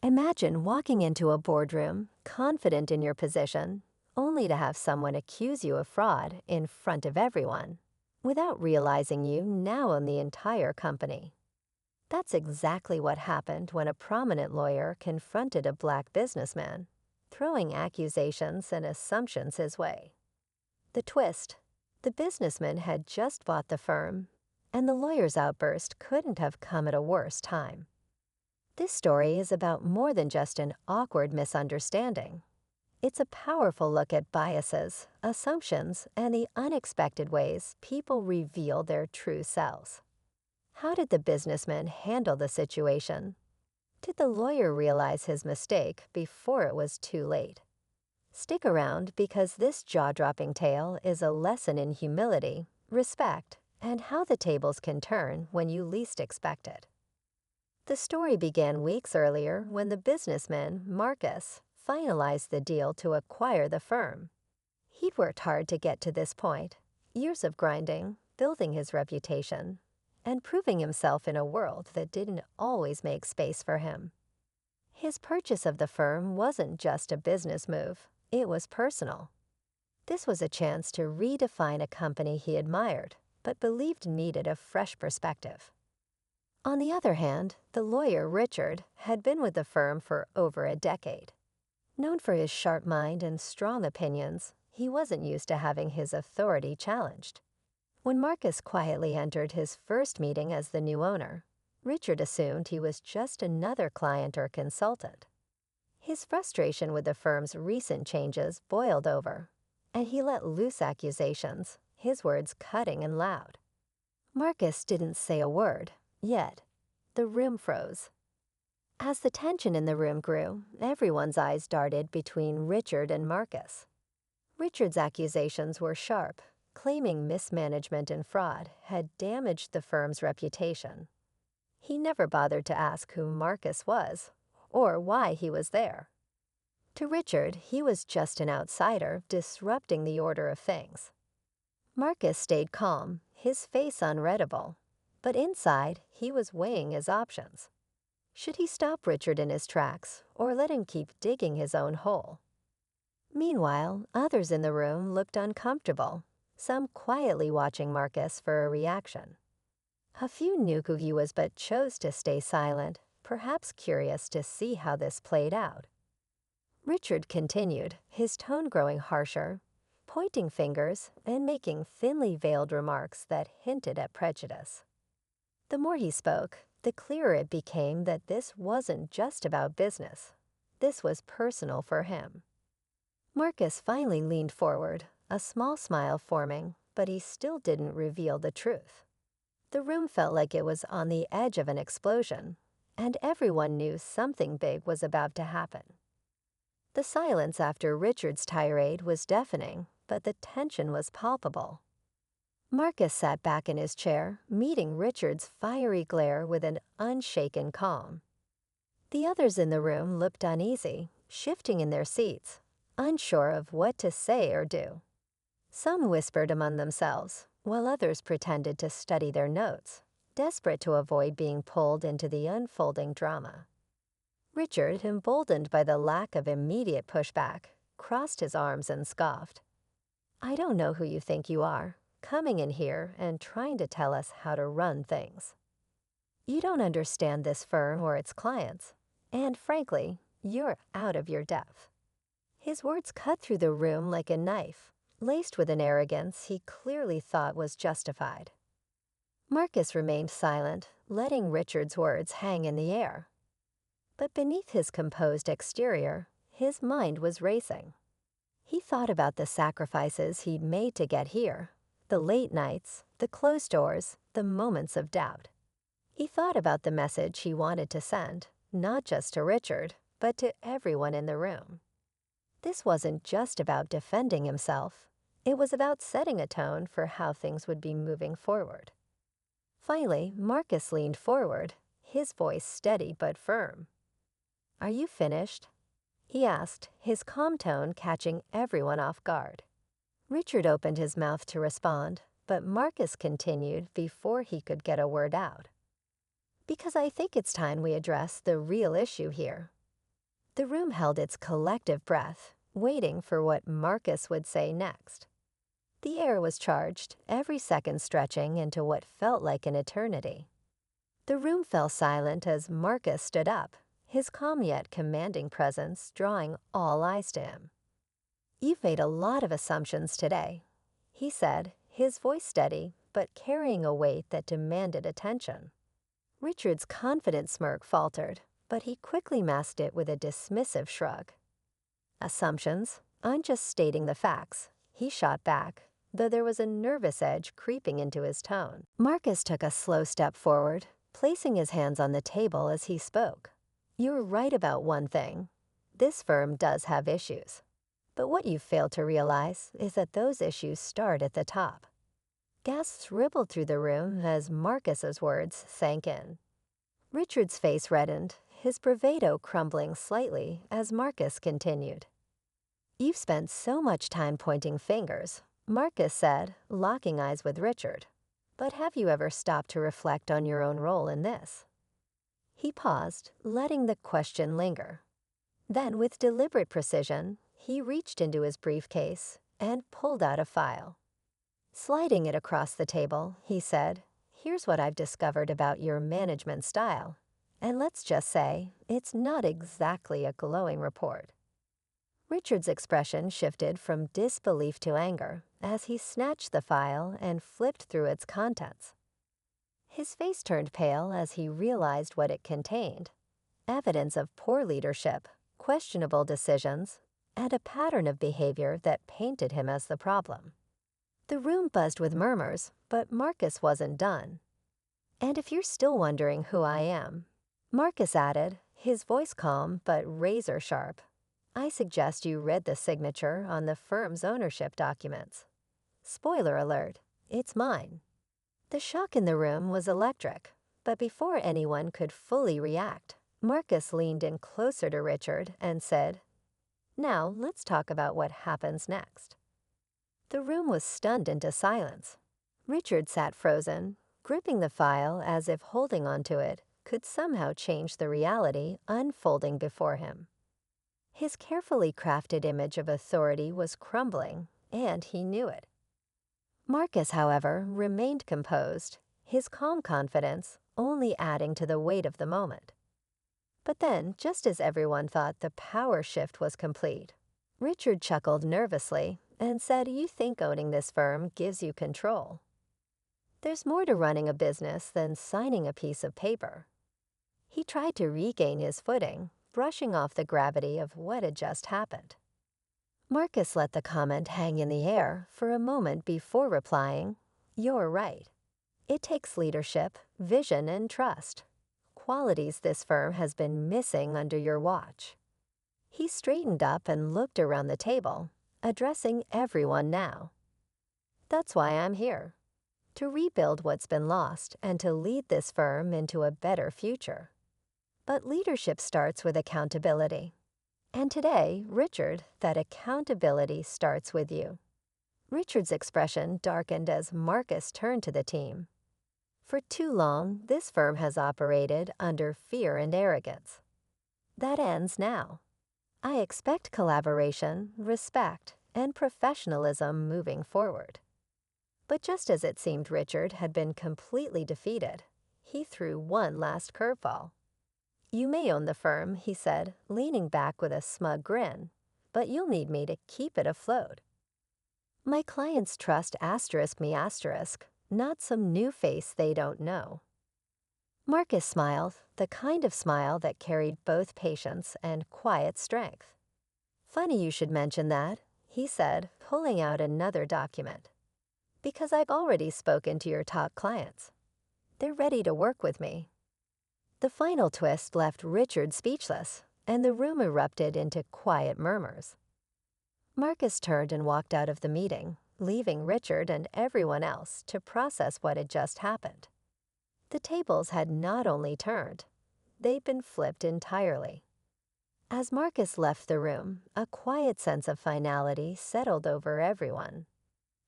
Imagine walking into a boardroom, confident in your position, only to have someone accuse you of fraud in front of everyone, without realizing you now own the entire company. That's exactly what happened when a prominent lawyer confronted a black businessman, throwing accusations and assumptions his way. The twist: the businessman had just bought the firm, and the lawyer's outburst couldn't have come at a worse time. This story is about more than just an awkward misunderstanding. It's a powerful look at biases, assumptions, and the unexpected ways people reveal their true selves. How did the businessman handle the situation? Did the lawyer realize his mistake before it was too late? Stick around because this jaw-dropping tale is a lesson in humility, respect, and how the tables can turn when you least expect it. The story began weeks earlier when the businessman, Marcus, finalized the deal to acquire the firm. He'd worked hard to get to this point, years of grinding, building his reputation, and proving himself in a world that didn't always make space for him. His purchase of the firm wasn't just a business move, it was personal. This was a chance to redefine a company he admired, but believed needed a fresh perspective. On the other hand, the lawyer, Richard, had been with the firm for over a decade. Known for his sharp mind and strong opinions, he wasn't used to having his authority challenged. When Marcus quietly entered his first meeting as the new owner, Richard assumed he was just another client or consultant. His frustration with the firm's recent changes boiled over, and he let loose accusations, his words cutting and loud. Marcus didn't say a word. Yet, the room froze. As the tension in the room grew, everyone's eyes darted between Richard and Marcus. Richard's accusations were sharp, claiming mismanagement and fraud had damaged the firm's reputation. He never bothered to ask who Marcus was, or why he was there. To Richard, he was just an outsider disrupting the order of things. Marcus stayed calm, his face unreadable. But inside, he was weighing his options. Should he stop Richard in his tracks, or let him keep digging his own hole? Meanwhile, others in the room looked uncomfortable, some quietly watching Marcus for a reaction. A few knew who he was but chose to stay silent, perhaps curious to see how this played out. Richard continued, his tone growing harsher, pointing fingers and making thinly veiled remarks that hinted at prejudice. The more he spoke, the clearer it became that this wasn't just about business. This was personal for him. Marcus finally leaned forward, a small smile forming, but he still didn't reveal the truth. The room felt like it was on the edge of an explosion, and everyone knew something big was about to happen. The silence after Richard's tirade was deafening, but the tension was palpable. Marcus sat back in his chair, meeting Richard's fiery glare with an unshaken calm. The others in the room looked uneasy, shifting in their seats, unsure of what to say or do. Some whispered among themselves, while others pretended to study their notes, desperate to avoid being pulled into the unfolding drama. Richard, emboldened by the lack of immediate pushback, crossed his arms and scoffed. "I don't know who you think you are, coming in here and trying to tell us how to run things. You don't understand this firm or its clients, and frankly, you're out of your depth." His words cut through the room like a knife, laced with an arrogance he clearly thought was justified. Marcus remained silent, letting Richard's words hang in the air. But beneath his composed exterior, his mind was racing. He thought about the sacrifices he'd made to get here, the late nights, the closed doors, the moments of doubt. He thought about the message he wanted to send, not just to Richard, but to everyone in the room. This wasn't just about defending himself. It was about setting a tone for how things would be moving forward. Finally, Marcus leaned forward, his voice steady but firm. "Are you finished?" he asked, his calm tone catching everyone off guard. Richard opened his mouth to respond, but Marcus continued before he could get a word out. "Because I think it's time we address the real issue here. The room held its collective breath, waiting for what Marcus would say next. The air was charged, every second stretching into what felt like an eternity. The room fell silent as Marcus stood up, his calm yet commanding presence drawing all eyes to him. "You've made a lot of assumptions today," he said, his voice steady but carrying a weight that demanded attention. Richard's confident smirk faltered, but he quickly masked it with a dismissive shrug. "Assumptions? I'm just stating the facts," he shot back, though there was a nervous edge creeping into his tone. Marcus took a slow step forward, placing his hands on the table as he spoke. "You're right about one thing. This firm does have issues. But what you fail to realize is that those issues start at the top." Gasps rippled through the room as Marcus's words sank in. Richard's face reddened, his bravado crumbling slightly as Marcus continued. "You've spent so much time pointing fingers," Marcus said, locking eyes with Richard. "But have you ever stopped to reflect on your own role in this?" He paused, letting the question linger. Then, with deliberate precision, he reached into his briefcase and pulled out a file. Sliding it across the table, he said, "Here's what I've discovered about your management style. And let's just say, it's not exactly a glowing report." Richard's expression shifted from disbelief to anger as he snatched the file and flipped through its contents. His face turned pale as he realized what it contained: evidence of poor leadership, questionable decisions, and a pattern of behavior that painted him as the problem. The room buzzed with murmurs, but Marcus wasn't done. "And if you're still wondering who I am," Marcus added, his voice calm but razor sharp, "I suggest you read the signature on the firm's ownership documents. Spoiler alert, it's mine." The shock in the room was electric, but before anyone could fully react, Marcus leaned in closer to Richard and said, "Now let's talk about what happens next." The room was stunned into silence. Richard sat frozen, gripping the file as if holding onto it could somehow change the reality unfolding before him. His carefully crafted image of authority was crumbling, and he knew it. Marcus, however, remained composed, his calm confidence only adding to the weight of the moment. But then, just as everyone thought the power shift was complete, Richard chuckled nervously and said, "You think owning this firm gives you control. There's more to running a business than signing a piece of paper." He tried to regain his footing, brushing off the gravity of what had just happened. Marcus let the comment hang in the air for a moment before replying, "You're right. It takes leadership, vision, and trust. Qualities this firm has been missing under your watch." He straightened up and looked around the table, addressing everyone now. "That's why I'm here. To rebuild what's been lost and to lead this firm into a better future. But leadership starts with accountability. And today, Richard, that accountability starts with you." Richard's expression darkened as Marcus turned to the team. "For too long, this firm has operated under fear and arrogance. That ends now. I expect collaboration, respect, and professionalism moving forward." But just as it seemed Richard had been completely defeated, he threw one last curveball. "You may own the firm," he said, leaning back with a smug grin, "but you'll need me to keep it afloat. My clients trust *me*, not some new face they don't know." Marcus smiled, the kind of smile that carried both patience and quiet strength. "Funny you should mention that," he said, pulling out another document. "Because I've already spoken to your top clients. They're ready to work with me." The final twist left Richard speechless, and the room erupted into quiet murmurs. Marcus turned and walked out of the meeting, leaving Richard and everyone else to process what had just happened. The tables had not only turned, they'd been flipped entirely. As Marcus left the room, a quiet sense of finality settled over everyone.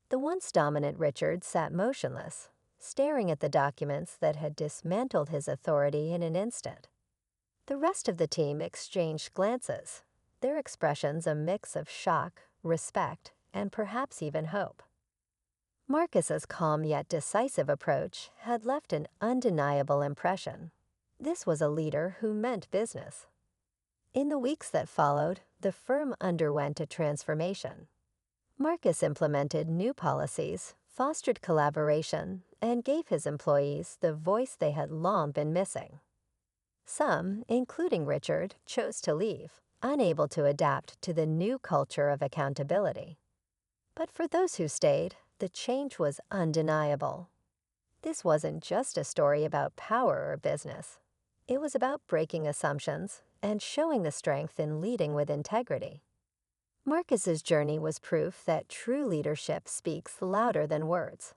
The once dominant Richard sat motionless, staring at the documents that had dismantled his authority in an instant. The rest of the team exchanged glances, their expressions a mix of shock, respect, and perhaps even hope. Marcus's calm yet decisive approach had left an undeniable impression. This was a leader who meant business. In the weeks that followed, the firm underwent a transformation. Marcus implemented new policies, fostered collaboration, and gave his employees the voice they had long been missing. Some, including Richard, chose to leave, unable to adapt to the new culture of accountability. But for those who stayed, the change was undeniable. This wasn't just a story about power or business. It was about breaking assumptions and showing the strength in leading with integrity. Marcus's journey was proof that true leadership speaks louder than words.